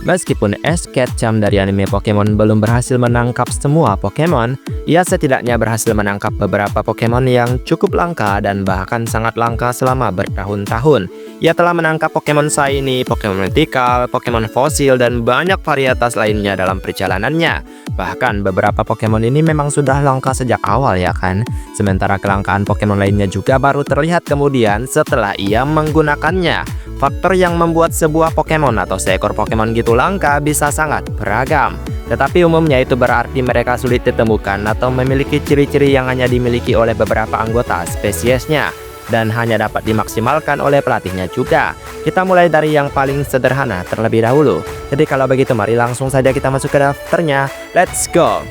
Meskipun Ash Ketchum dari anime Pokemon belum berhasil menangkap semua Pokemon, ia setidaknya berhasil menangkap beberapa Pokemon yang cukup langka dan bahkan sangat langka selama bertahun-tahun. Ia telah menangkap Pokemon Shiny, Pokemon Mythical, Pokemon Fossil, dan banyak varietas lainnya dalam perjalanannya. Bahkan beberapa Pokemon ini memang sudah langka sejak awal ya kan? Sementara kelangkaan Pokemon lainnya juga baru terlihat kemudian setelah ia menggunakannya. Faktor yang membuat sebuah Pokemon atau seekor Pokemon gitu langka bisa sangat beragam. Tetapi umumnya itu berarti mereka sulit ditemukan atau memiliki ciri-ciri yang hanya dimiliki oleh beberapa anggota spesiesnya dan hanya dapat dimaksimalkan oleh pelatihnya juga. Kita mulai dari yang paling sederhana terlebih dahulu. Jadi kalau begitu mari langsung saja kita masuk ke daftarnya. Let's go!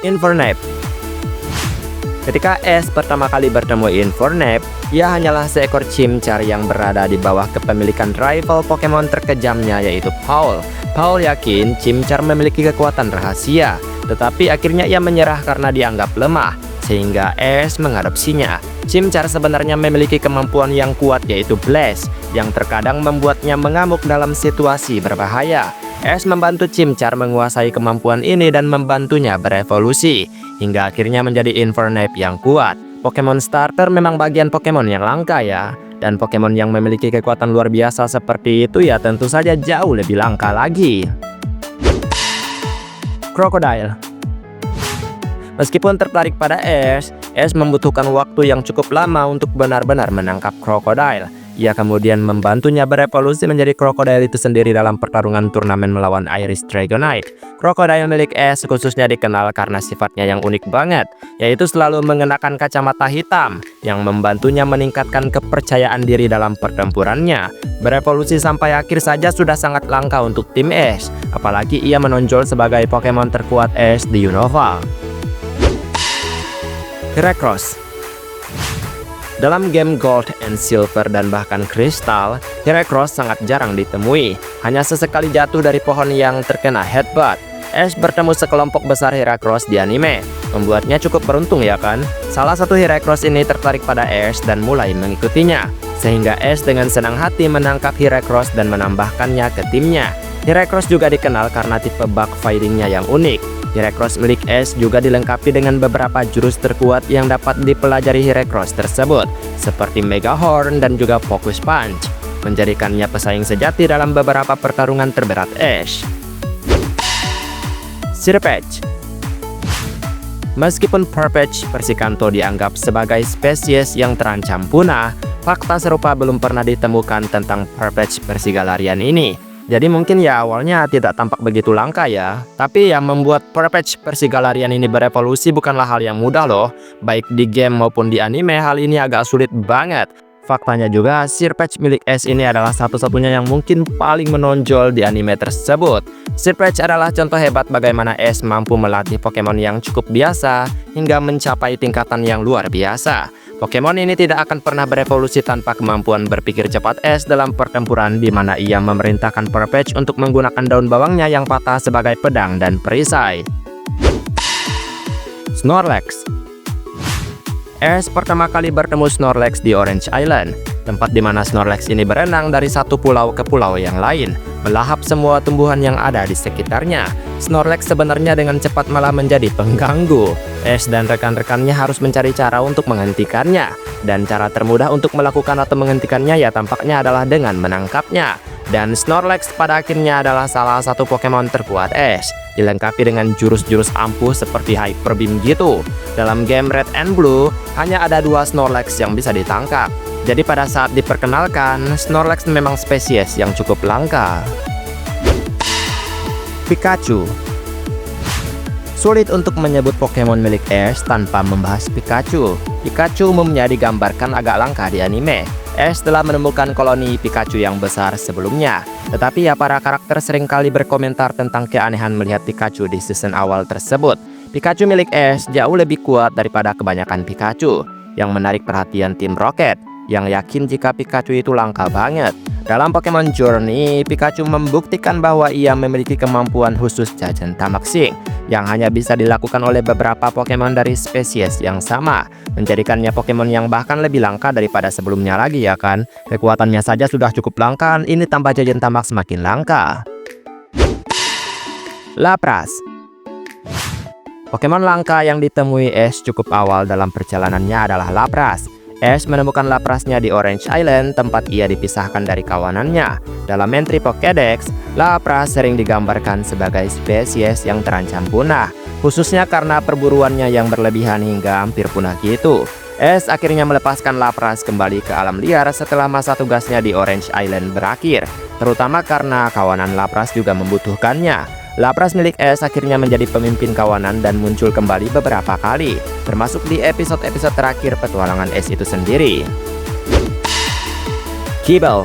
Infernape. Ketika Ash pertama kali bertemu Infernape, ia hanyalah seekor Chimchar yang berada di bawah kepemilikan rival Pokemon terkejamnya yaitu Paul. Paul yakin Chimchar memiliki kekuatan rahasia, tetapi akhirnya ia menyerah karena dianggap lemah, sehingga Ash mengadopsinya. Chimchar sebenarnya memiliki kemampuan yang kuat yaitu Blast, yang terkadang membuatnya mengamuk dalam situasi berbahaya. Ash membantu Chimchar menguasai kemampuan ini dan membantunya berevolusi, hingga akhirnya menjadi Infernape yang kuat. Pokemon starter memang bagian Pokemon yang langka ya, dan Pokemon yang memiliki kekuatan luar biasa seperti itu ya tentu saja jauh lebih langka lagi. Crocodile. Meskipun tertarik pada Ash membutuhkan waktu yang cukup lama untuk benar-benar menangkap Crocodile. Ia kemudian membantunya berevolusi menjadi Crocodile itu sendiri dalam pertarungan turnamen melawan Iris Dragonite. Crocodile milik Ash khususnya dikenal karena sifatnya yang unik banget, yaitu selalu mengenakan kacamata hitam yang membantunya meningkatkan kepercayaan diri dalam pertempurannya. Berevolusi sampai akhir saja sudah sangat langka untuk tim Ash, apalagi ia menonjol sebagai Pokemon terkuat Ash di Unova. Heracross. Dalam game Gold and Silver dan bahkan Crystal, Heracross sangat jarang ditemui, hanya sesekali jatuh dari pohon yang terkena headbutt. Ash bertemu sekelompok besar Heracross di anime, membuatnya cukup beruntung ya kan? Salah satu Heracross ini tertarik pada Ash dan mulai mengikutinya, sehingga Ash dengan senang hati menangkap Heracross dan menambahkannya ke timnya. Heracross juga dikenal karena tipe bug fighting-nya yang unik. Heracross milik Ash juga dilengkapi dengan beberapa jurus terkuat yang dapat dipelajari Heracross tersebut, seperti Mega Horn dan juga Focus Punch, menjadikannya pesaing sejati dalam beberapa pertarungan terberat Ash. Sirpatch. Meskipun Purpatch Persikanto dianggap sebagai spesies yang terancam punah, fakta serupa belum pernah ditemukan tentang Purpatch Persigalarian ini. Jadi mungkin ya awalnya tidak tampak begitu langka ya, tapi yang membuat Purpatch Persigalarian ini berevolusi bukanlah hal yang mudah loh. Baik di game maupun di anime hal ini agak sulit banget. Faktanya juga Sirpatch milik Ash ini adalah satu-satunya yang mungkin paling menonjol di anime tersebut. Sirpatch adalah contoh hebat bagaimana Ash mampu melatih Pokemon yang cukup biasa hingga mencapai tingkatan yang luar biasa. Pokemon ini tidak akan pernah berevolusi tanpa kemampuan berpikir cepat Ash dalam pertempuran di mana ia memerintahkan Purpatch untuk menggunakan daun bawangnya yang patah sebagai pedang dan perisai. Snorlax. Ash pertama kali bertemu Snorlax di Orange Island, tempat di mana Snorlax ini berenang dari satu pulau ke pulau yang lain, melahap semua tumbuhan yang ada di sekitarnya. Snorlax sebenarnya dengan cepat malah menjadi pengganggu. Ash dan rekan-rekannya harus mencari cara untuk menghentikannya, dan cara termudah untuk melakukan atau menghentikannya ya tampaknya adalah dengan menangkapnya. Dan Snorlax pada akhirnya adalah salah satu Pokemon terkuat Ash, dilengkapi dengan jurus-jurus ampuh seperti Hyper Beam gitu. Dalam game Red and Blue, hanya ada 2 Snorlax yang bisa ditangkap. Jadi pada saat diperkenalkan, Snorlax memang spesies yang cukup langka. Pikachu. Sulit untuk menyebut Pokemon milik Ash tanpa membahas Pikachu. Pikachu umumnya digambarkan agak langka di anime. Ash telah menemukan koloni Pikachu yang besar sebelumnya, tetapi ya para karakter seringkali berkomentar tentang keanehan melihat Pikachu di season awal tersebut. Pikachu milik Ash jauh lebih kuat daripada kebanyakan Pikachu, yang menarik perhatian tim Rocket. yang yakin jika Pikachu itu langka banget. Dalam Pokemon Journey, Pikachu membuktikan bahwa ia memiliki kemampuan khusus Jajan Tamaxing yang hanya bisa dilakukan oleh beberapa Pokemon dari spesies yang sama, menjadikannya Pokemon yang bahkan lebih langka daripada sebelumnya lagi ya kan. Kekuatannya saja sudah cukup langka, ini tambah Jajan Tamax semakin langka. Lapras. Pokemon langka yang ditemui Ash cukup awal dalam perjalanannya adalah Lapras. Ash menemukan Laprasnya di Orange Island, tempat ia dipisahkan dari kawanannya. Dalam entry Pokédex, Lapras sering digambarkan sebagai spesies yang terancam punah, khususnya karena perburuannya yang berlebihan hingga hampir punah gitu. Ash akhirnya melepaskan Lapras kembali ke alam liar setelah masa tugasnya di Orange Island berakhir, terutama karena kawanan Lapras juga membutuhkannya. Lapras milik Ash akhirnya menjadi pemimpin kawanan dan muncul kembali beberapa kali, termasuk di episode-episode terakhir petualangan Ash itu sendiri. Gible.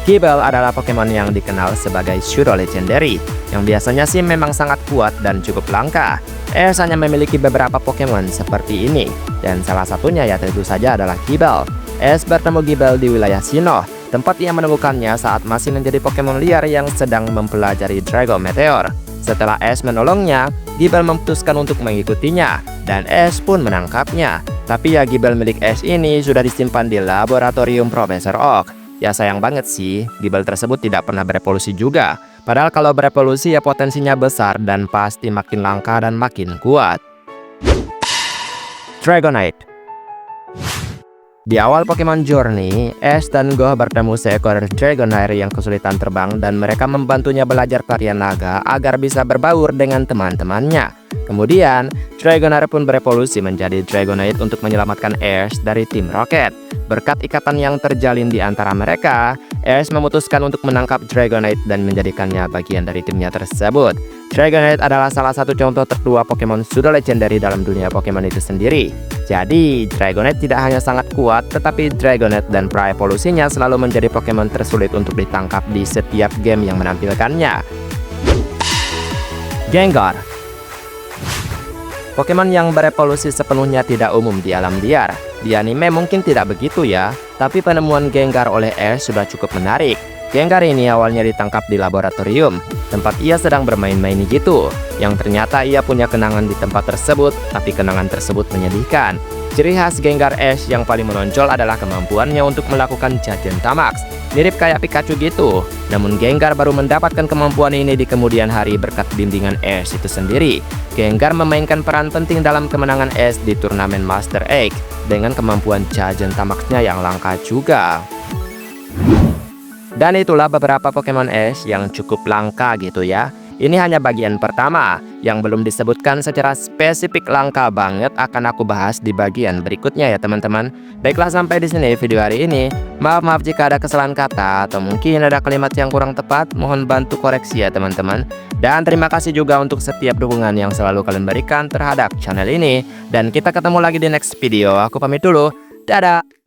Gible adalah Pokemon yang dikenal sebagai pseudo legendary, yang biasanya sih memang sangat kuat dan cukup langka. Ash hanya memiliki beberapa Pokemon seperti ini, dan salah satunya ya tentu saja adalah Gible. Ash bertemu Gible di wilayah Sinnoh, tempat ia menemukannya saat masih menjadi Pokemon liar yang sedang mempelajari Dragon Meteor. Setelah Ash menolongnya, Gible memutuskan untuk mengikutinya, dan Ash pun menangkapnya. Tapi ya Gible milik Ash ini sudah disimpan di laboratorium Profesor Oak. Ya sayang banget sih, Gible tersebut tidak pernah berevolusi juga. Padahal kalau berevolusi ya potensinya besar dan pasti makin langka dan makin kuat. Dragonite. Di awal Pokemon Journey, Ash dan Goh bertemu seekor Dragonair yang kesulitan terbang dan mereka membantunya belajar tarian naga agar bisa berbaur dengan teman-temannya. Kemudian, Dragonair pun berevolusi menjadi Dragonite untuk menyelamatkan Ash dari tim Rocket. Berkat ikatan yang terjalin di antara mereka, Ash memutuskan untuk menangkap Dragonite dan menjadikannya bagian dari timnya tersebut. Dragonite adalah salah satu contoh tertua Pokemon pseudo legendary dalam dunia Pokemon itu sendiri. Jadi, Dragonite tidak hanya sangat kuat, tetapi Dragonite dan pra-evolusinya selalu menjadi Pokemon tersulit untuk ditangkap di setiap game yang menampilkannya. Gengar. Pokemon yang berevolusi sepenuhnya tidak umum di alam liar. Di anime mungkin tidak begitu ya, tapi penemuan Gengar oleh Ash sudah cukup menarik. Gengar ini awalnya ditangkap di laboratorium, tempat ia sedang bermain-main gitu. Yang ternyata ia punya kenangan di tempat tersebut, tapi kenangan tersebut menyedihkan. Ciri khas Gengar Ash yang paling menonjol adalah kemampuannya untuk melakukan Jajan Tamax. Mirip kayak Pikachu gitu. Namun Gengar baru mendapatkan kemampuan ini di kemudian hari berkat bimbingan Ash itu sendiri. Gengar memainkan peran penting dalam kemenangan Ash di turnamen Master Egg dengan kemampuan Jajan Tamaxnya yang langka juga. Dan itulah beberapa Pokemon Ash yang cukup langka gitu ya. Ini hanya bagian pertama, yang belum disebutkan secara spesifik langka banget akan aku bahas di bagian berikutnya ya teman-teman. Baiklah sampai di sini video hari ini. Maaf jika ada kesalahan kata atau mungkin ada kalimat yang kurang tepat, mohon bantu koreksi ya teman-teman. Dan terima kasih juga untuk setiap dukungan yang selalu kalian berikan terhadap channel ini. Dan kita ketemu lagi di next video. Aku pamit dulu. Dadah.